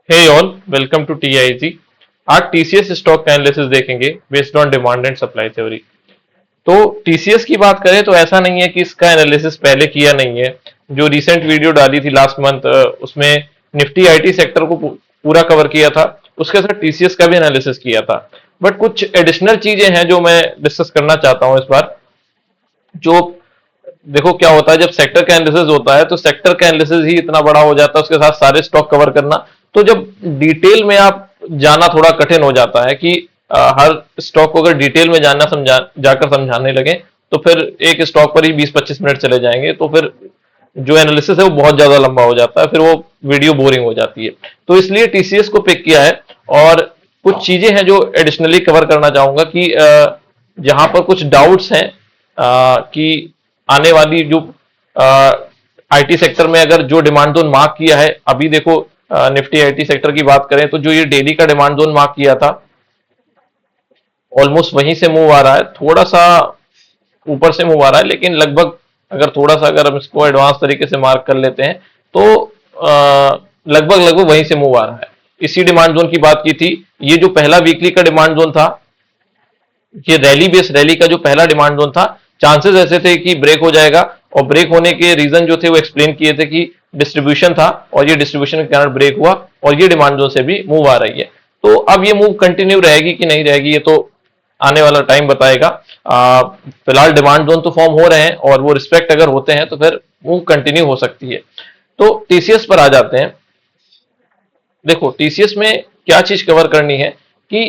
Hey all, welcome to TIG. आज TCS stock analysis देखेंगे based on demand and supply theory. तो TCS की बात करें तो ऐसा नहीं है कि इसका एनालिसिस पहले किया नहीं है। जो रिसेंट वीडियो डाली थी लास्ट मंथ, उसमें निफ्टी आईटी सेक्टर को पूरा कवर किया था, उसके साथ टीसीएस का भी एनालिसिस किया था। बट कुछ एडिशनल चीजें हैं जो मैं डिस्कस करना चाहता हूं इस बार। जो देखो क्या होता है, जब सेक्टर का एनालिसिस होता है तो सेक्टर का एनालिसिस ही इतना बड़ा हो जाता है, उसके साथ सारे स्टॉक कवर करना। तो जब डिटेल में आप जाना थोड़ा कठिन हो जाता है कि हर स्टॉक को अगर डिटेल में जानना समझा जाकर समझाने लगे तो फिर एक स्टॉक पर ही 20-25 मिनट चले जाएंगे, तो फिर जो एनालिसिस है वो बहुत ज्यादा लंबा हो जाता है, फिर वो वीडियो बोरिंग हो जाती है। तो इसलिए टीसीएस को पिक किया है। और कुछ चीजें हैं जो एडिशनली कवर करना चाहूंगा कि जहां पर कुछ डाउट्स हैं कि आने वाली जो आईटी सेक्टर में अगर जो डिमांड जोन मार्क किया है, अभी देखो निफ्टी आईटी सेक्टर की बात करें तो जो ये डेली का डिमांड जोन मार्क किया था, ऑलमोस्ट वहीं से मूव आ रहा है, थोड़ा सा ऊपर से मूव आ रहा है, लेकिन लगभग अगर थोड़ा सा अगर हम इसको एडवांस तरीके से मार्क कर लेते हैं तो लगभग लगभग वहीं से मूव आ रहा है। इसी डिमांड जोन की बात की थी। ये जो पहला वीकली का डिमांड जोन था, ये रैली बेस रैली का जो पहला डिमांड जोन था, चांसेस ऐसे थे कि ब्रेक हो जाएगा। और ब्रेक होने के रीजन जो थे वो एक्सप्लेन किए थे कि डिस्ट्रीब्यूशन था, और ये डिस्ट्रीब्यूशन के कारण ब्रेक हुआ और ये डिमांड जोन से भी मूव आ रही है। तो अब ये मूव कंटिन्यू रहेगी कि नहीं रहेगी, ये तो आने वाला टाइम बताएगा। फिलहाल डिमांड जोन तो फॉर्म हो रहे हैं और वो रिस्पेक्ट अगर होते हैं तो फिर मूव कंटिन्यू हो सकती है। तो टीसीएस पर आ जाते हैं। देखो टीसीएस में क्या चीज कवर करनी है कि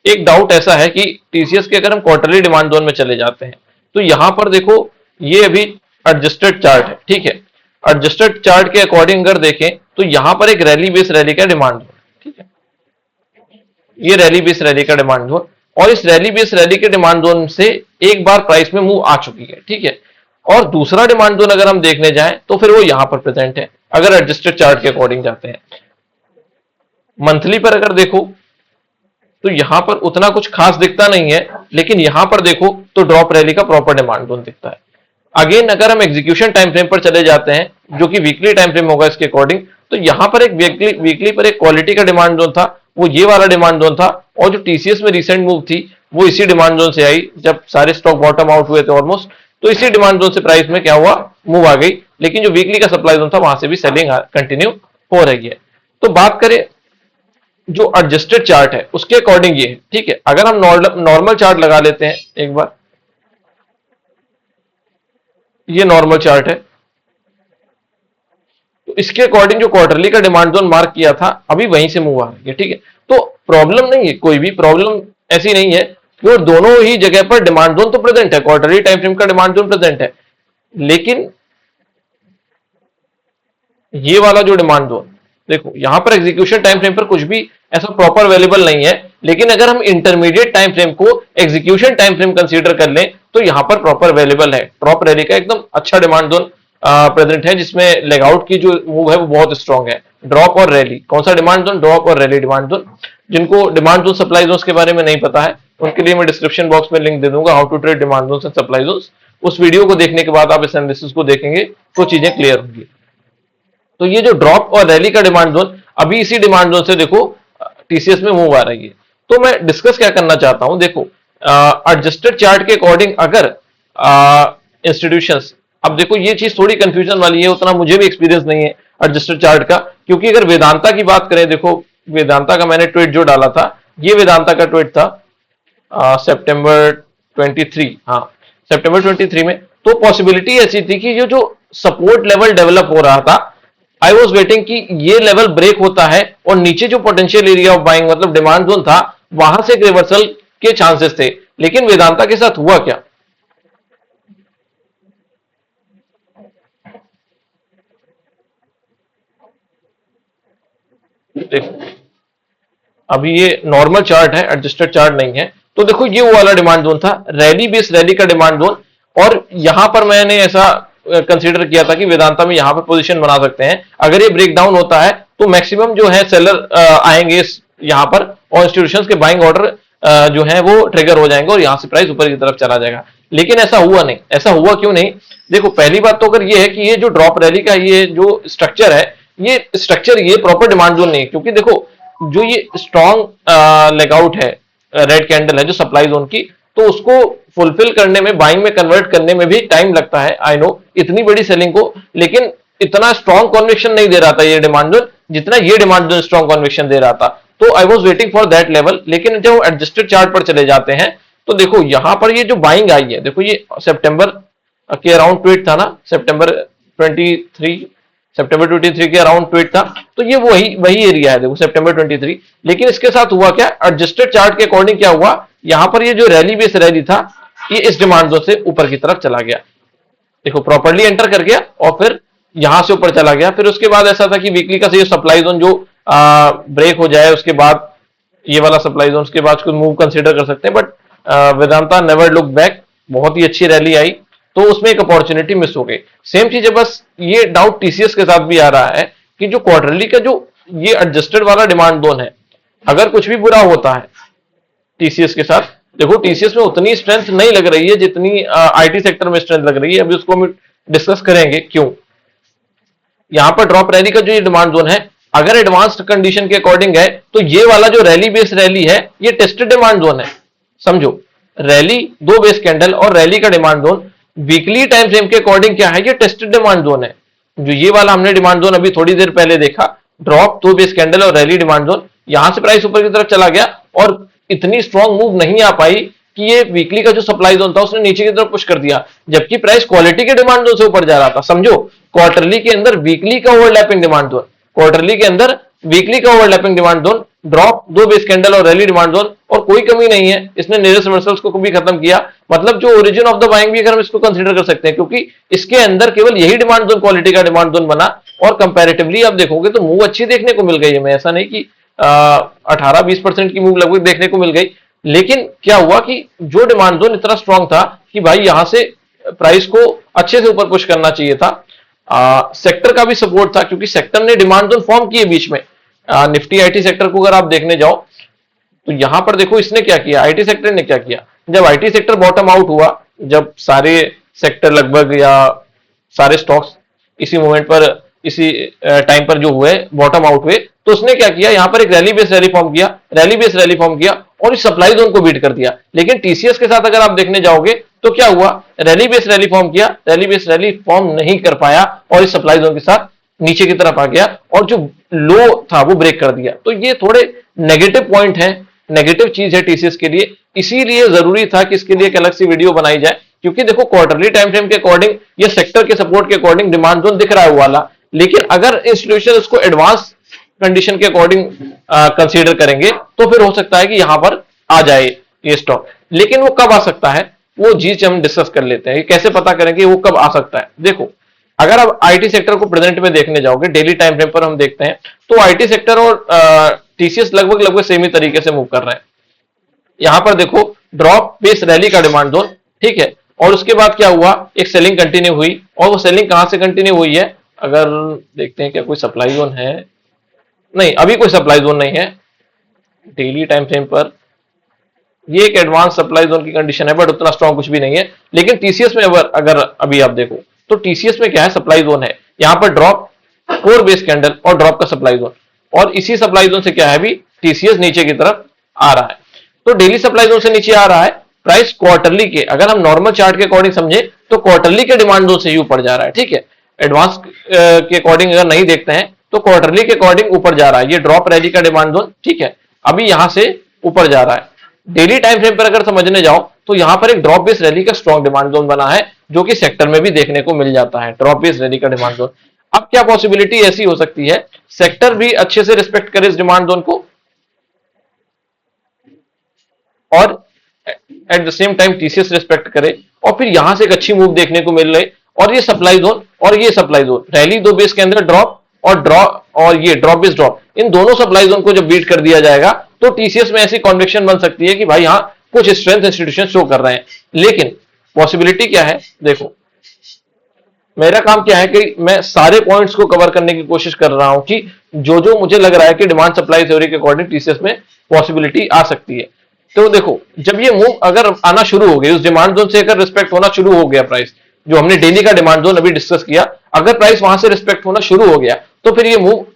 एक डाउट ऐसा है कि टीसीएस के अगर हम क्वार्टरली डिमांड जोन में चले जाते हैं तो यहां पर देखो, ये अभी एडजस्टेड चार्ट है, ठीक है। एडजस्टेड चार्ट के अकॉर्डिंग अगर देखें तो यहां पर एक रैली बेस रैली का डिमांड जोन, ठीक है। ये रैली बेस रैली का डिमांड जोन, और इस रैली बेस रैली के डिमांड जोन से एक बार प्राइस में मूव आ चुकी है, ठीक है। और दूसरा डिमांड जोन अगर हम देखने जाएं तो फिर वो यहां पर प्रेजेंट है, अगर एडजस्टेड चार्ट के अकॉर्डिंग जाते हैं। मंथली पर अगर देखो तो यहां पर उतना कुछ खास दिखता नहीं है, लेकिन यहां पर देखो तो ड्रॉप रैली का प्रॉपर डिमांड जोन दिखता है। अगेन अगर हम एग्जीक्यूशन टाइम फ्रेम पर चले जाते हैं, जो कि वीकली टाइम फ्रेम होगा इसके अकॉर्डिंग, तो यहां पर एक वीकली पर एक क्वालिटी का डिमांड जोन था, वो ये वाला डिमांड जोन था। और जो टीसीएस में रिसेंट मूव थी वो इसी डिमांड जोन से आई, जब सारे स्टॉक बॉटम आउट हुए थे ऑलमोस्ट, तो इसी डिमांड जोन से प्राइस में क्या हुआ, मूव आ गई। लेकिन जो वीकली का सप्लाई जोन था वहां से भी सेलिंग कंटिन्यू हो रही है। तो बात करें जो एडजस्टेड चार्ट है उसके अकॉर्डिंग ये है, ठीक है। अगर हम नॉर्मल चार्ट लगा लेते हैं एक बार, ये नॉर्मल चार्ट है, तो इसके अकॉर्डिंग जो क्वार्टरली का डिमांड जोन मार्क किया था अभी वहीं से मूव आ रही है, ठीक है। तो प्रॉब्लम नहीं है, कोई भी प्रॉब्लम ऐसी नहीं है। वो दोनों ही जगह पर डिमांड जोन तो प्रेजेंट है, क्वार्टरली टाइम फ्रेम का डिमांड जोन प्रेजेंट है, लेकिन ये वाला जो डिमांड जोन, देखो यहां पर एग्जीक्यूशन टाइम फ्रेम पर कुछ भी ऐसा प्रॉपर अवेलेबल नहीं है, लेकिन अगर हम इंटरमीडिएट टाइम फ्रेम को एग्जीक्यूशन टाइम फ्रेम कंसीडर कर लें तो यहां पर प्रॉपर अवेलेबल है। ड्रॉप रैली का एकदम अच्छा डिमांड जोन प्रेजेंट है, जिसमें लेग आउट की जो मूव है वो बहुत स्ट्रॉन्ग है। ड्रॉप और रैली, कौन सा डिमांड जोन, ड्रॉप और रैली डिमांड जोन। जिनको डिमांड जोन सप्लाई जोन के बारे में नहीं पता है उनके लिए मैं डिस्क्रिप्शन बॉक्स में लिंक दे दूंगा, how to trade demand zone and supply zone. उस वीडियो को देखने के बाद आप इस एनालिसिस को देखेंगे तो चीजें क्लियर होंगी। तो ये जो ड्रॉप और रैली का डिमांड जोन, अभी इसी डिमांड जोन से देखो टीसीएस में मूव आ रही है। तो मैं डिस्कस क्या करना चाहता हूं, देखो एडजस्टेड चार्ट के अकॉर्डिंग अगर इंस्टीट्यूशंस, अब देखो ये चीज थोड़ी कंफ्यूजन वाली है, उतना मुझे भी एक्सपीरियंस नहीं है एडजस्टेड चार्ट का, क्योंकि अगर वेदांता की बात करें, देखो वेदांता का मैंने ट्वीट जो डाला था, ये वेदांता का ट्वीट था सितंबर 23, हाँ सितंबर 23 में। तो पॉसिबिलिटी ऐसी थी कि ये जो सपोर्ट लेवल डेवलप हो रहा था, आई वॉज वेटिंग कि ये लेवल ब्रेक होता है और नीचे जो पोटेंशियल एरिया ऑफ बाइंग मतलब डिमांड जोन था, वहां से एक रिवर्सल के चांसेस थे। लेकिन वेदांता के साथ हुआ क्या, देखो अभी ये नॉर्मल चार्ट है, एडजस्टेड चार्ट नहीं है। तो देखो ये वो वाला डिमांड जोन था, रैली बेस रैली का डिमांड जोन। और यहां पर मैंने ऐसा कंसीडर किया था कि वेदांता में यहां पर पोजीशन बना सकते हैं। अगर ये ब्रेक डाउन होता है तो मैक्सिमम जो है सेलर आएंगे यहां पर, और इंस्टीट्यूशंस के बाइंग ऑर्डर जो है वो ट्रिगर हो जाएंगे और यहां से प्राइस ऊपर की तरफ चला जाएगा। लेकिन ऐसा हुआ नहीं। ऐसा हुआ क्यों नहीं, देखो पहली बात तो अगर ये है कि ये जो ड्रॉप रैली का ये जो स्ट्रक्चर है, ये स्ट्रक्चर, ये प्रॉपर डिमांड जोन नहीं है, क्योंकि देखो जो ये स्ट्रॉन्ग लेगआउट है, रेड कैंडल है जो सप्लाई जोन की, तो उसको फुलफिल करने में, बाइंग में कन्वर्ट करने में भी टाइम लगता है, आई नो, इतनी बड़ी सेलिंग को, लेकिन इतना स्ट्रॉन्ग कन्विक्शन नहीं दे रहा था ये डिमांड जोन जितना ये डिमांड जोन स्ट्रॉन्ग कन्विक्शन दे रहा था। तो I was waiting for that level, लेकिन जब एडजस्टेड चार्ट पर चले जाते हैं तो देखो यहां पर ये जो बाइंग आई है, देखो ये सितंबर के अराउंड ट्वीट था ना, सितंबर 23 के अराउंड ट्वीट था, तो ये वही वही एरिया है देखो सितंबर 23। लेकिन इसके साथ हुआ क्या, एडजस्टेड चार्ट के अकॉर्डिंग क्या हुआ, यहां पर ये जो रैली बेस रैली था ये इस डिमांड जोन से ऊपर की तरफ चला गया, देखो प्रॉपर्ली एंटर कर गया और फिर यहां से ऊपर चला गया। फिर उसके बाद ऐसा था कि वीकली का ये सप्लाई जोन जो ब्रेक हो जाए, उसके बाद ये वाला सप्लाई जोन, उसके बाद कुछ मूव कंसीडर कर सकते हैं, but Vedanta never look back, बहुत ही अच्छी रैली आई, तो उसमें एक अपॉर्चुनिटी मिस हो गई। सेम चीज है, बस ये डाउट टीसीएस के साथ भी आ रहा है कि जो क्वार्टरली का जो ये एडजस्टेड वाला डिमांड जोन है, अगर कुछ भी बुरा होता है टीसीएस के साथ, देखो टीसीएस में उतनी स्ट्रेंथ नहीं लग रही है जितनी आईटी सेक्टर में स्ट्रेंथ लग रही है, अभी उसको हम डिस्कस करेंगे क्यों। यहां पर ड्रॉप रैली का जो ये डिमांड जोन है, अगर एडवांस्ड कंडीशन के अकॉर्डिंग है तो ये वाला जो रैली बेस रैली है ये टेस्टेड डिमांड जोन है, समझो रैली, दो बेस कैंडल और रैली का demand zone weekly time frame के अकॉर्डिंग क्या है, ये टेस्टेड डिमांड जोन है। जो ये वाला हमने डिमांड जोन अभी थोड़ी देर पहले देखा, ड्रॉप, दो बेस कैंडल और रैली डिमांड जोन, यहां से प्राइस ऊपर की तरफ चला गया और इतनी स्ट्रॉन्ग मूव नहीं आ पाई कि ये वीकली का जो सप्लाई जोन था उसने नीचे की तरफ पुश कर दिया, जबकि प्राइस क्वालिटी के डिमांड जोन से ऊपर जा रहा था। समझो क्वार्टरली के अंदर वीकली का ओवरलैपिंग डिमांड जोन, क्वार्टरली के अंदर वीकली का ओवरलैपिंग डिमांड जोन, ड्रॉप, दो बेस कैंडल और रैली डिमांड जोन, और कोई कमी नहीं है, इसने नियरेस्ट रिवर्सल्स को भी खत्म किया, मतलब जो ओरिजिन ऑफ द बाइंग भी अगर हम इसको कंसीडर कर सकते हैं, क्योंकि इसके अंदर केवल यही डिमांड जोन क्वालिटी का डिमांड जोन बना, और कंपैरेटिवली आप देखोगे तो मूव अच्छी देखने को मिल गई है, मैं ऐसा नहीं कि 18-20% की मूव लगभग देखने को मिल गई। लेकिन क्या हुआ कि जो डिमांड जोन इतना स्ट्रांग था कि भाई यहां से प्राइस को अच्छे से ऊपर पुश करना चाहिए था, सेक्टर का भी सपोर्ट था, क्योंकि सेक्टर ने डिमांड जोन फॉर्म किए बीच में, निफ्टी आईटी सेक्टर को अगर आप देखने जाओ तो यहां पर देखो इसने क्या किया, आईटी सेक्टर ने क्या किया, जब आईटी सेक्टर बॉटम आउट हुआ, जब सारे सेक्टर लगभग या सारे स्टॉक्स इसी मोमेंट पर, इसी टाइम पर जो हुए बॉटम आउट हुए, तो उसने क्या किया, यहां पर एक रैली बेस रैली फॉर्म किया, रैली बेस रैली फॉर्म किया और इस सप्लाई जोन को बीट कर दिया। लेकिन टीसीएस के साथ अगर आप देखने जाओगे तो क्या हुआ, रैली बेस रैली फॉर्म किया, रैली बेस रैली फॉर्म नहीं कर पाया और इस सप्लाई जोन के साथ नीचे की तरफ आ गया और जो लो था वो ब्रेक कर दिया। तो ये थोड़े नेगेटिव पॉइंट है, नेगेटिव चीज है टीसीएस के लिए, इसीलिए जरूरी था कि इसके लिए एक अलग सी वीडियो बनाई जाए, क्योंकि देखो क्वार्टरली टाइम फ्रेम के अकॉर्डिंग ये सेक्टर के सपोर्ट के अकॉर्डिंग डिमांड जोन दिख रहा है वाला, लेकिन अगर इंस्टीट्यूशन इसको एडवांस कंडीशन के अकॉर्डिंग कंसीडर करेंगे तो फिर हो सकता है कि यहां पर आ जाए ये स्टॉक। लेकिन वो कब आ सकता है, वो चीज हम डिस्कस कर लेते हैं, कैसे पता करेंगे वो कब आ सकता है। देखो अगर आप आईटी सेक्टर को प्रेजेंट में देखने जाओगे, डेली टाइम फ्रेम पर हम देखते हैं तो आईटी सेक्टर और टीसीएस लगभग सेम ही तरीके से मूव कर रहे हैं। यहां पर देखो ड्रॉप बेस रैली का डिमांड जोन, ठीक है, और उसके बाद क्या हुआ, एक सेलिंग कंटिन्यू हुई, और वो सेलिंग कहां से कंटिन्यू हुई है, अगर देखते हैं क्या कोई सप्लाई जोन है, नहीं अभी कोई सप्लाई जोन नहीं है डेली टाइम फ्रेम पर, ये एक एडवांस सप्लाई जोन की कंडीशन है बट उतना स्ट्रॉन्ग कुछ भी नहीं है। लेकिन टीसीएस में अगर अभी आप देखो तो टीसीएस में क्या है, सप्लाई जोन है, यहां पर ड्रॉप, 4 बेस कैंडल और ड्रॉप का सप्लाई जोन, और इसी सप्लाई जोन से क्या है, अभी टीसीएस नीचे की तरफ आ रहा है। तो डेली सप्लाई जोन से नीचे आ रहा है, प्राइस क्वार्टरली के, अगर हम नॉर्मल चार्ट के अकॉर्डिंग समझे तो क्वार्टरली के डिमांड जोन से ही ऊपर जा रहा है, ठीक है, एडवांस के अकॉर्डिंग अगर नहीं देखते हैं तो क्वार्टरली के अकॉर्डिंग ऊपर जा रहा है, ये ड्रॉप रैली का डिमांड जोन, ठीक है, अभी यहां से ऊपर जा रहा है। डेली टाइम फ्रेम पर अगर समझने जाओ तो यहां पर एक ड्रॉप बेस रैली का स्ट्रॉन्ग डिमांड जोन बना है, जो कि सेक्टर में भी देखने को मिल जाता है, ड्रॉप बेस रैली का डिमांड जोन। अब क्या पॉसिबिलिटी ऐसी हो सकती है, सेक्टर भी अच्छे से रिस्पेक्ट करे इस डिमांड जोन को और at the same time TCS respect करे, और फिर यहां से एक अच्छी मूव देखने को मिल रही, और ये सप्लाई जोन और ये सप्लाई जोन, रैली दो बेस के अंदर ड्रॉप और ये ड्रॉप बेस ड्रॉप, इन दोनों सप्लाई जोन को जब बीट कर दिया जाएगा तो टीसीएस में ऐसी कॉन्विक्शन बन सकती है कि भाई यहां कुछ स्ट्रेंथ इंस्टीट्यूशन शो कर रहे हैं। लेकिन पॉसिबिलिटी क्या है, देखो मेरा काम क्या है कि मैं सारे पॉइंट्स को कवर करने की कोशिश कर रहा हूं कि जो जो मुझे लग रहा है कि डिमांड सप्लाई थ्योरी के अकॉर्डिंग टीसीएस में पॉसिबिलिटी आ सकती है। तो देखो जब ये मूव अगर आना शुरू हो गई, उस डिमांड जोन से अगर रिस्पेक्ट होना शुरू हो गया प्राइस, जो हमने डेली का डिमांड जोन अभी डिस्कस किया, अगर प्राइस वहां से रिस्पेक्ट होना शुरू हो गया तो फिर ये मूव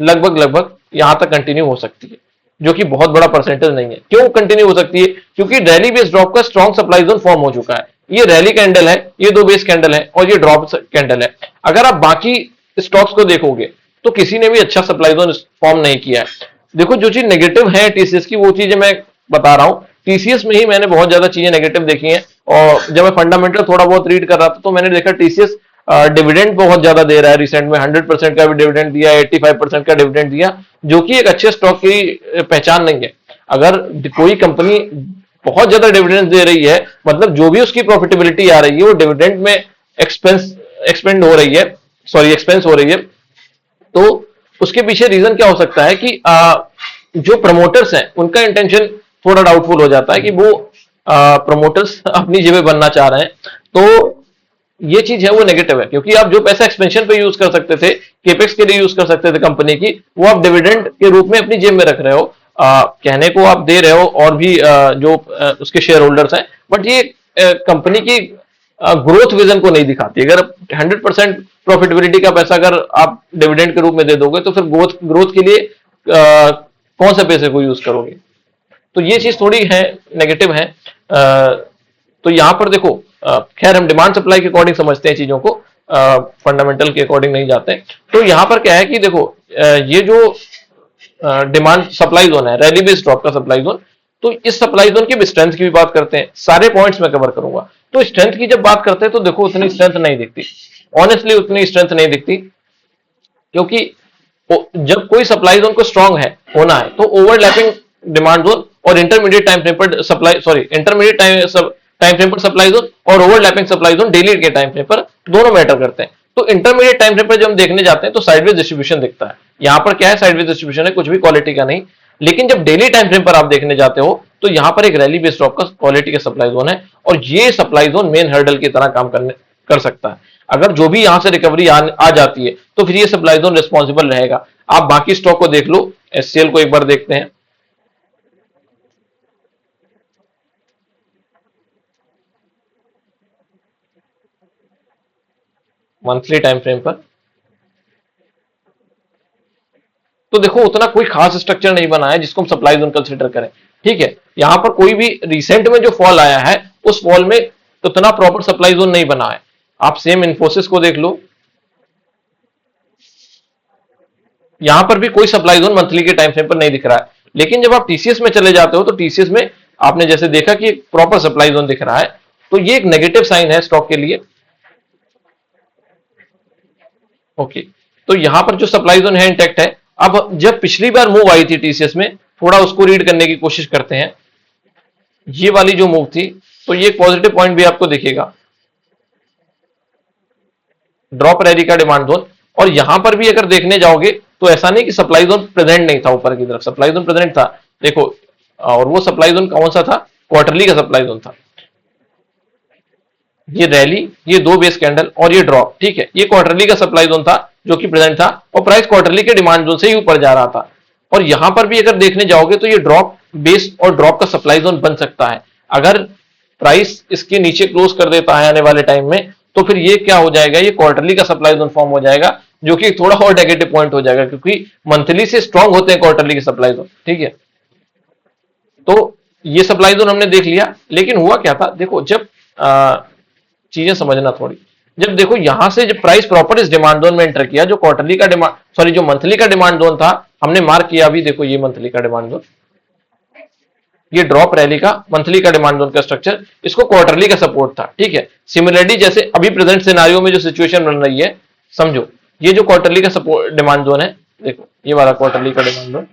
लगभग लगभग यहां तक कंटिन्यू हो सकती है, जो कि बहुत बड़ा परसेंटेज नहीं है। क्यों कंटिन्यू हो सकती है? क्योंकि रैली बेस्ड ड्रॉप का स्ट्रॉन्ग सप्लाई जोन फॉर्म हो चुका है। ये रैली कैंडल है, ये दो बेस कैंडल है और ये ड्रॉप कैंडल है। अगर आप बाकी स्टॉक्स को देखोगे तो किसी ने भी अच्छा सप्लाई जोन फॉर्म नहीं किया है। देखो जो चीज नेगेटिव है टीसीएस की, वो चीजें मैं बता रहा हूं। टीसीएस में ही मैंने बहुत ज्यादा चीजें नेगेटिव देखी हैं, और जब मैं फंडामेंटल थोड़ा बहुत रीड कर रहा था तो मैंने देखा टीसीएस डिविडेंड बहुत ज्यादा दे रहा है। रिसेंट में 100% का भी डिविडेंड दिया, 85% का डिविडेंड दिया, जो कि एक अच्छे स्टॉक की पहचान नहीं है। अगर कोई कंपनी बहुत ज्यादा डिविडेंड दे रही है, मतलब जो भी उसकी प्रॉफिटेबिलिटी आ रही है वो डिविडेंड में एक्सपेंड हो रही है, सॉरी एक्सपेंस हो रही है, तो उसके पीछे रीजन क्या हो सकता है कि जो प्रमोटर्स हैं उनका इंटेंशन थोड़ा डाउटफुल हो जाता है कि वो प्रमोटर्स अपनी जेबें बनना चाह रहे हैं। तो ये चीज है वो नेगेटिव है, क्योंकि आप जो पैसा एक्सपेंशन पे यूज कर सकते थे, केपेक्स के लिए यूज कर सकते थे कंपनी की, वो आप डिविडेंड के रूप में अपनी जेब में रख रहे हो। कहने को आप दे रहे हो और भी जो उसके शेयर होल्डर्स हैं, बट ये कंपनी की ग्रोथ विजन को नहीं दिखाती। अगर 100% प्रॉफिटेबिलिटी का पैसा अगर आप डिविडेंड के रूप में दे दोगे तो फिर ग्रोथ के लिए कौन से पैसे को यूज करोगे? तो ये चीज थोड़ी है नेगेटिव है। तो यहां पर देखो, खैर हम डिमांड सप्लाई के अकॉर्डिंग समझते हैं चीजों को, फंडामेंटल के अकॉर्डिंग नहीं जाते। तो यहां पर क्या है कि देखो, ये जो डिमांड सप्लाई जोन है, रैली बेस्ड ड्रॉप का सप्लाई जोन, तो इस सप्लाई जोन की स्ट्रेंथ की भी बात करते हैं। सारे पॉइंट्स में कवर करूंगा। तो स्ट्रेंथ की जब बात करते हैं तो देखो उतनी स्ट्रेंथ नहीं दिखती, ऑनेस्टली उतनी स्ट्रेंथ नहीं दिखती, क्योंकि जब कोई सप्लाई जोन को स्ट्रांग है होना है तो ओवरलैपिंग डिमांड जोन और इंटरमीडिएट टाइम फ्रेम पर supply, sorry intermediate time frame पर सप्लाई जोन और ओवरलैपिंग सप्लाई जोन डेली के टाइम फ्रेम पर दोनों मैटर करते हैं। तो इंटरमीडिएट टाइम फ्रेम पर जब हम देखने जाते हैं तो साइडवेज डिस्ट्रीब्यूशन दिखता है। यहां पर क्या है, साइडवेज डिस्ट्रीब्यूशन है, कुछ भी क्वालिटी का नहीं। लेकिन जब डेली टाइम फ्रेम पर आप देखने जाते हो तो यहां पर एक रैली बेस्ड ड्रॉप का क्वालिटी का सप्लाई जोन है, और ये सप्लाई जोन मेन हर्डल की तरह काम कर सकता है। अगर जो भी यहां से रिकवरी आ जाती है तो फिर ये सप्लाई जोन रिस्पॉन्सिबल रहेगा। आप बाकी स्टॉक को देख लो, एचसीएल को एक बार देखते हैं। मंथली टाइम फ्रेम पर तो देखो उतना कोई खास स्ट्रक्चर नहीं बना है जिसको हम सप्लाई जोन कंसीडर करें। ठीक है, यहां पर कोई भी रिसेंट में जो फॉल आया है उस फॉल में उतना प्रॉपर सप्लाई जोन नहीं बना है। आप सेम इन्फोसिस को देख लो, यहां पर भी कोई सप्लाई जोन मंथली के टाइम फ्रेम पर नहीं दिख रहा है। लेकिन जब आप टीसीएस में चले जाते हो तो टीसीएस में आपने जैसे देखा कि प्रॉपर सप्लाई जोन दिख रहा है, तो ये एक नेगेटिव साइन है स्टॉक के लिए। ओके, तो यहां पर जो सप्लाई जोन है इंटैक्ट है। अब जब पिछली बार मूव आई थी टीसीएस में, थोड़ा उसको रीड करने की कोशिश करते हैं। ये वाली जो मूव थी, तो ये पॉजिटिव पॉइंट भी आपको दिखेगा, ड्रॉप रैली का डिमांड जोन। और यहां पर भी अगर देखने जाओगे तो ऐसा नहीं कि सप्लाई जोन प्रेजेंट नहीं था, ऊपर की तरफ सप्लाई जोन प्रेजेंट था, देखो। और वो सप्लाई जोन कौन सा था? क्वार्टरली का सप्लाई जोन था। ये रैली, ये दो बेस कैंडल और ये ड्रॉप, ठीक है, ये क्वार्टरली का सप्लाई जोन था जो कि प्रेजेंट था, और प्राइस क्वार्टरली के डिमांड जोन से ही ऊपर जा रहा था। और यहां पर भी अगर देखने जाओगे तो ये ड्रॉप बेस और ड्रॉप का सप्लाई जोन बन सकता है। अगर प्राइस इसके नीचे क्लोज कर देता है आने वाले टाइम में, तो फिर ये क्या हो जाएगा, ये क्वार्टरली का सप्लाई जोन फॉर्म हो जाएगा, जो कि थोड़ा और नेगेटिव पॉइंट हो जाएगा, क्योंकि मंथली से स्ट्रांग होते हैं क्वार्टरली के सप्लाई जोन। ठीक है, तो ये सप्लाई जोन हमने देख लिया। लेकिन हुआ क्या था, देखो जब चीजें समझना थोड़ी, जब देखो यहां से जब प्राइस प्रॉपर इस डिमांड जोन में एंटर किया, जो क्वार्टरली का डिमांड, सॉरी जो मंथली का डिमांड जोन था, हमने मार्क किया अभी, देखो ये मंथली का डिमांड जोन, ये ड्रॉप रैली का मंथली का डिमांड जोन का स्ट्रक्चर, इसको क्वार्टरली का सपोर्ट था। ठीक है, सिमिलरली जैसे अभी प्रेजेंट सिनेरियो में जो सिचुएशन बन रही है, समझो ये जो क्वार्टरली का सपोर्ट डिमांड जोन है, देखो ये वाला क्वार्टरली का डिमांड जोन,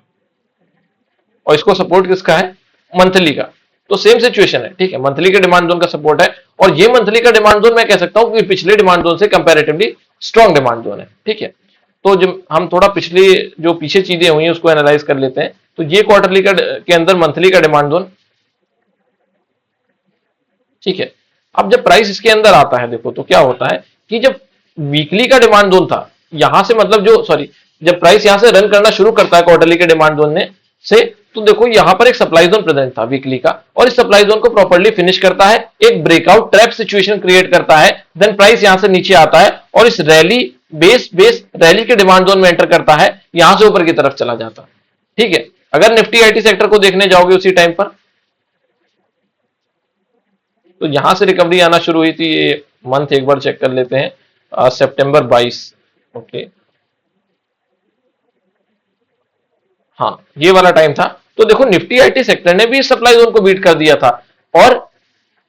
और इसको सपोर्ट किसका है? मंथली का। तो सेम सिचुएशन है, ठीक है, मंथली के डिमांड जोन का सपोर्ट है, और ये मंथली का डिमांड जोन मैं कह सकता हूं कि पिछले डिमांड जोन से कंपैरेटिवली स्ट्रॉन्ग डिमांड जोन है। ठीक है, तो जब हम थोड़ा पिछले जो पीछे चीजें हुई हैं उसको एनालाइज कर लेते हैं, तो ये क्वार्टरली का के अंदर मंथली का डिमांड जोन, ठीक है। अब जब प्राइस इसके अंदर आता है, देखो तो क्या होता है कि जब वीकली का डिमांड जोन था, यहां से मतलब जो, सॉरी, जब प्राइस यहां से रन करना शुरू करता है क्वार्टरली के डिमांड जोन ने से, तो देखो यहां पर एक सप्लाई जोन प्रेजेंट था वीकली का, और इस सप्लाई जोन को प्रॉपर्ली फिनिश करता है, एक ब्रेकआउट ट्रैप सिचुएशन क्रिएट करता है, देन प्राइस यहां से नीचे आता है और इस रैली बेस बेस रैली के डिमांड जोन में एंटर करता है, यहां से ऊपर की तरफ चला जाता है। ठीक है, अगर निफ्टी आईटी सेक्टर को देखने जाओगे उसी टाइम पर, तो यहां से रिकवरी आना शुरू हुई थी। ये मंथ एक बार चेक कर लेते हैं, सितंबर 22। ओके, हाँ ये वाला टाइम था। तो देखो निफ्टी आईटी सेक्टर ने भी सप्लाई जोन को बीट कर दिया था और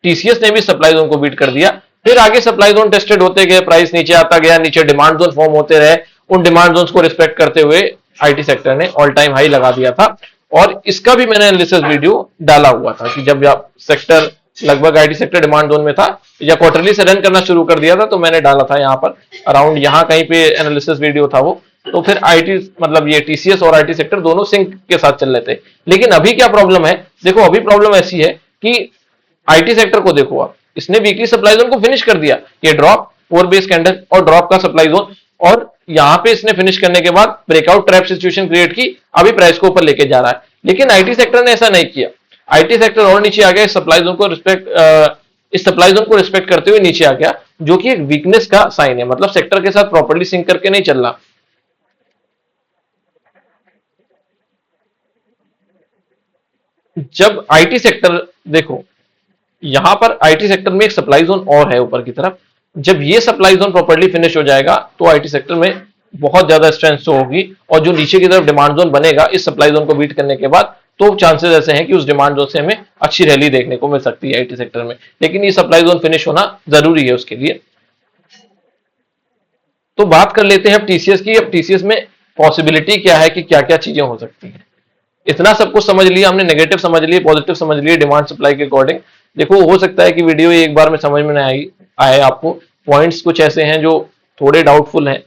टीसीएस ने भी सप्लाई जोन को बीट कर दिया। फिर आगे सप्लाई जोन टेस्टेड होते गए, प्राइस नीचे आता गया, नीचे डिमांड जोन फॉर्म होते रहे। उन डिमांड जोन्स को रिस्पेक्ट करते हुए आईटी सेक्टर ने ऑल टाइम हाई लगा दिया था। और इसका भी मैंने एनालिसिस वीडियो डाला हुआ था कि जब सेक्टर लगभग आईटी सेक्टर डिमांड जोन में था या क्वार्टरली से रन करना शुरू कर दिया था, तो मैंने डाला था यहाँ पर अराउंड, यहाँ कहीं पे एनालिसिस वीडियो था वो। तो फिर आईटी मतलब ये टीसीएस और आईटी सेक्टर दोनों सिंक के साथ चल रहे थे। लेकिन अभी क्या प्रॉब्लम है, देखो अभी प्रॉब्लम ऐसी है कि आईटी सेक्टर को देखो आप, इसने वीकली सप्लाई जोन को फिनिश कर दिया। ये ड्रॉप, 4 बेस कैंडल और ड्रॉप का सप्लाई जोन, और यहां पे इसने फिनिश करने के बाद ब्रेकआउट ट्रैप सिचुएशन क्रिएट की, अभी प्राइस को ऊपर लेके जा रहा है। लेकिन आईटी सेक्टर ने ऐसा नहीं किया। आईटी सेक्टर और नीचे आ गया, इस सप्लाई जोन को रिस्पेक्ट करते हुए नीचे आ गया, जो कि एक वीकनेस का साइन है। मतलब सेक्टर के साथ प्रॉपर्ली सिंक करके नहीं चल रहा। जब आईटी सेक्टर देखो, यहां पर आईटी सेक्टर में एक सप्लाई जोन और है ऊपर की तरफ, जब ये सप्लाई जोन प्रॉपर्ली फिनिश हो जाएगा तो आईटी सेक्टर में बहुत ज्यादा स्ट्रेंथ शो होगी। और जो नीचे की तरफ डिमांड जोन बनेगा इस सप्लाई जोन को बीट करने के बाद, तो चांसेस ऐसे हैं कि उस डिमांड जोन से हमें अच्छी रैली देखने को मिल सकती है आईटी सेक्टर में। लेकिन ये सप्लाई जोन फिनिश होना जरूरी है उसके लिए। तो बात कर लेते हैं अब टीसीएस की। अब टीसीएस में पॉसिबिलिटी क्या है कि क्या क्या चीजें हो सकती हैं। इतना सब कुछ समझ लिया हमने, नेगेटिव समझ लिए, पॉजिटिव समझ लिए डिमांड सप्लाई के अकॉर्डिंग। देखो हो सकता है कि वीडियो एक बार में समझ में नहीं आए आपको, पॉइंट्स कुछ ऐसे हैं जो थोड़े डाउटफुल हैं,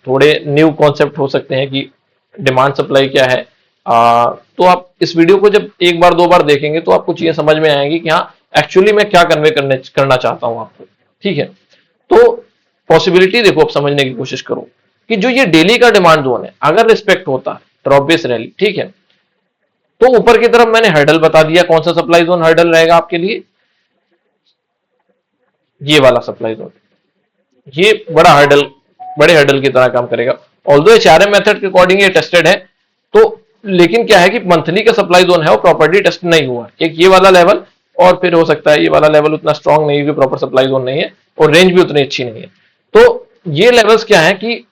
थोड़े न्यू कॉन्सेप्ट हो सकते हैं कि डिमांड सप्लाई क्या है। तो आप इस वीडियो को जब एक बार दो बार देखेंगे तो आपको चीजें समझ में आएंगी कि हाँ एक्चुअली मैं क्या कन्वे करना चाहता हूं आपको। ठीक है, तो पॉसिबिलिटी देखो, आप समझने की कोशिश करो कि जो ये डेली का डिमांड जोन है, अगर रिस्पेक्ट होता है ड्रॉप बेस रैली, ठीक है, तो ऊपर की तरफ मैंने हर्डल बता दिया। कौन सा सप्लाई जोन हर्डल रहेगा आपके लिए, ये वाला सप्लाई जोन। ये बड़े हर्डल की तरह काम करेगा। ऑल्दो एचआरएम मेथड के अकॉर्डिंग ये टेस्टेड है, तो लेकिन क्या है कि मंथली का सप्लाई जोन है वो प्रॉपर्ली टेस्ट नहीं हुआ। एक ये वाला लेवल, और फिर हो सकता है ये वाला लेवल उतना स्ट्रांग नहीं है, प्रॉपर सप्लाई जोन नहीं है, और रेंज भी उतनी अच्छी नहीं है। तो ये लेवल्स क्या है कि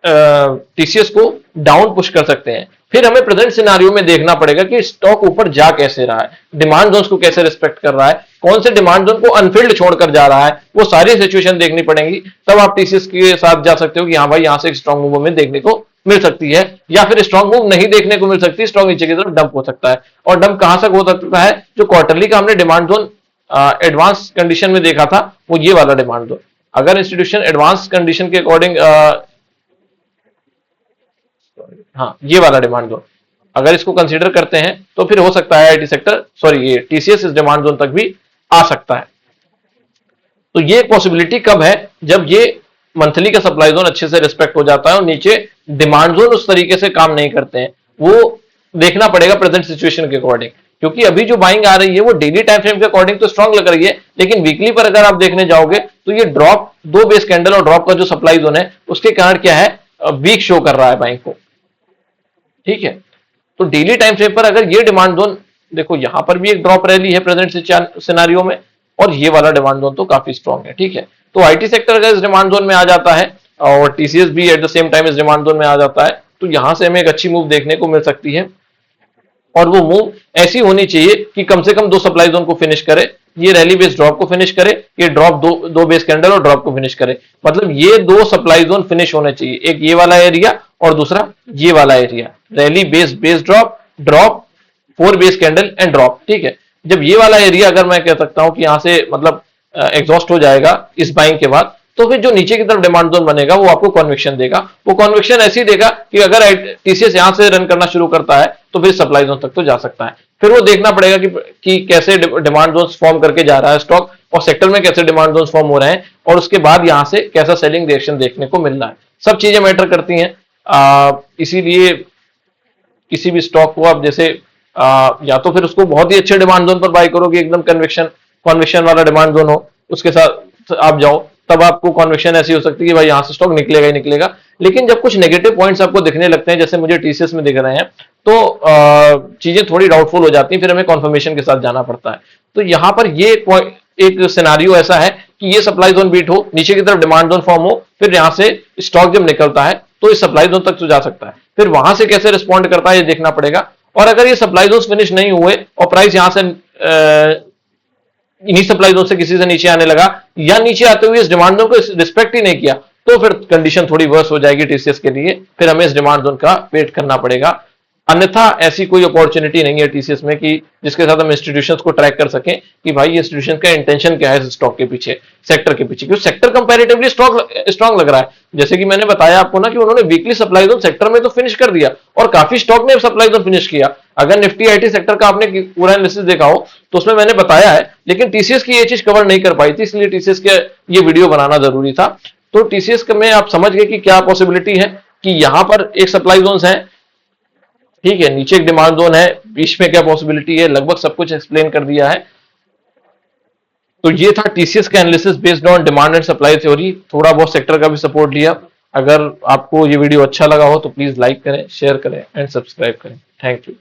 टीसीएस को डाउन पुश कर सकते हैं। फिर हमें प्रेजेंट सिनारियो में देखना पड़ेगा कि स्टॉक ऊपर जा कैसे रहा है, डिमांड जोन्स को कैसे रिस्पेक्ट कर रहा है, कौन से डिमांड जोन को अनफिल्ड छोड़कर जा रहा है, वो सारी सिचुएशन देखनी पड़ेंगी। तब आप टीसीएस के साथ जा सकते हो कि हाँ भाई यहां से एक स्ट्रॉन्ग मूव हमें देखने को मिल सकती है, या फिर स्ट्रॉन्ग मूव नहीं देखने को मिल सकती, स्ट्रॉन्ग नीचे की तरफ डंप हो सकता है। और डंप कहां तक हो सकता है, जो क्वार्टरली का हमने डिमांड जोन एडवांस कंडीशन में देखा था, वो ये वाला डिमांड जोन। अगर इंस्टीट्यूशन एडवांस कंडीशन के अकॉर्डिंग, हाँ ये वाला डिमांड जोन अगर इसको कंसीडर करते हैं, तो फिर हो सकता है आईटी सेक्टर, सॉरी ये टीसीएस इस डिमांड जोन तक भी आ सकता है। तो ये पॉसिबिलिटी कब है, जब ये मंथली का सप्लाई जोन अच्छे से रिस्पेक्ट हो जाता है और नीचे डिमांड जोन उस तरीके से काम नहीं करते हैं। वो देखना पड़ेगा प्रेजेंट सिचुएशन के अकॉर्डिंग, क्योंकि अभी जो बाइंग आ रही है वो डेली टाइम फ्रेम के अकॉर्डिंग तो स्ट्रांग लग रही है, लेकिन वीकली पर अगर आप देखने जाओगे तो ये ड्रॉप, 2 बेस कैंडल और ड्रॉप का जो सप्लाई जोन है उसके कारण क्या है, वीक शो कर रहा है बाइंग को। ठीक है, तो डेली टाइम फ्रेम पर अगर ये डिमांड जोन, देखो यहां पर भी एक ड्रॉप रैली है प्रेजेंट सिनारियो में, और ये वाला डिमांड जोन तो काफी स्ट्रांग है। ठीक है, तो आईटी सेक्टर अगर इस डिमांड जोन में आ जाता है और टीसीएस भी एट द सेम टाइम इस डिमांड जोन में आ जाता है, तो यहां से हमें एक अच्छी मूव देखने को मिल सकती है। और वो मूव ऐसी होनी चाहिए कि कम से कम 2 सप्लाई जोन को फिनिश करे, ये रैली बेस ड्रॉप को फिनिश करे, ये ड्रॉप दो बेस कैंडल और ड्रॉप को फिनिश करे। मतलब ये 2 सप्लाई जोन फिनिश होने चाहिए, एक ये वाला एरिया और दूसरा ये वाला area, rally base base drop, drop 4 base candle and drop. ठीक है, जब ये वाला एरिया अगर मैं कह सकता हूं कि यहां से मतलब एग्जॉस्ट हो जाएगा इस बाइंग के बाद, तो फिर जो नीचे की तरफ डिमांड जोन बनेगा वो आपको कन्विक्शन देगा। वो कन्विक्शन ऐसी देगा कि अगर टीसीएस यहां से रन करना शुरू करता है तो फिर सप्लाई जोन तक तो जा सकता है। फिर वो देखना पड़ेगा कि कैसे डिमांड जोन फॉर्म करके जा रहा है स्टॉक, और सेक्टर में कैसे डिमांड जोन फॉर्म हो रहे हैं, और उसके बाद यहां से कैसा सेलिंग रिएक्शन देखने को मिल रहा है। सब चीजें मैटर करती हैं। इसीलिए किसी भी स्टॉक को आप जैसे या तो फिर उसको बहुत ही अच्छे डिमांड जोन पर बाय करो कि एकदम कन्विक्शन वाला डिमांड जोन हो, उसके साथ आप जाओ, तब आपको कन्विक्शन ऐसी हो सकती है कि भाई यहां से स्टॉक निकलेगा ही निकलेगा। लेकिन जब कुछ नेगेटिव पॉइंट्स आपको दिखने लगते हैं, जैसे मुझे टीसीएस में दिख रहे हैं, तो चीजें थोड़ी डाउटफुल हो जाती हैं, फिर हमें कन्फर्मेशन के साथ जाना पड़ता है। तो यहां पर ये एक सिनारियो ऐसा है कि ये सप्लाई जोन बीट हो, नीचे की तरफ डिमांड जोन फॉर्म हो, फिर यहां से स्टॉक जब निकलता है तो इस सप्लाई जोन तक तो जा सकता है, फिर वहां से कैसे रिस्पॉन्ड करता है ये देखना पड़ेगा। और अगर ये सप्लाई जोन फिनिश नहीं हुए और प्राइस यहां से इन्हीं सप्लाई जोन से किसी से नीचे आने लगा, या नीचे आते हुए इस डिमांड जोन को रिस्पेक्ट ही नहीं किया, तो फिर कंडीशन थोड़ी वर्स हो जाएगी टीसीएस के लिए, फिर हमें इस डिमांड जोन का वेट करना पड़ेगा। अन्यथा ऐसी कोई अपॉर्चुनिटी नहीं है टीसीएस में कि जिसके साथ हम इंस्टीट्यूशंस को ट्रैक कर सकें कि भाई ये इंस्टीट्यूशन का इंटेंशन क्या है इस स्टॉक के पीछे, सेक्टर के पीछे, क्योंकि सेक्टर कंपैरेटिवली स्ट्रॉन्ग लग रहा है। जैसे कि मैंने बताया आपको ना कि उन्होंने वीकली सप्लाई जोन सेक्टर में तो फिनिश कर दिया और काफी स्टॉक ने सप्लाई जोन फिनिश किया। अगर निफ्टी आईटी सेक्टर का आपने पूरा एनालिसिस देखा हो तो उसमें मैंने बताया है, लेकिन टीसीएस की ये चीज कवर नहीं कर पाई थी, इसलिए टीसीएस के ये वीडियो बनाना जरूरी था। तो टीसीएस में आप समझ गए कि क्या पॉसिबिलिटी है कि यहां पर एक सप्लाई जोन है, ठीक है, नीचे एक डिमांड जोन है, बीच में क्या पॉसिबिलिटी है, लगभग सब कुछ एक्सप्लेन कर दिया है। तो ये था टीसीएस का analysis based on demand and supply theory, थोड़ा बहुत सेक्टर का भी सपोर्ट लिया। अगर आपको ये वीडियो अच्छा लगा हो तो प्लीज लाइक करें, शेयर करें एंड सब्सक्राइब करें। Thank you.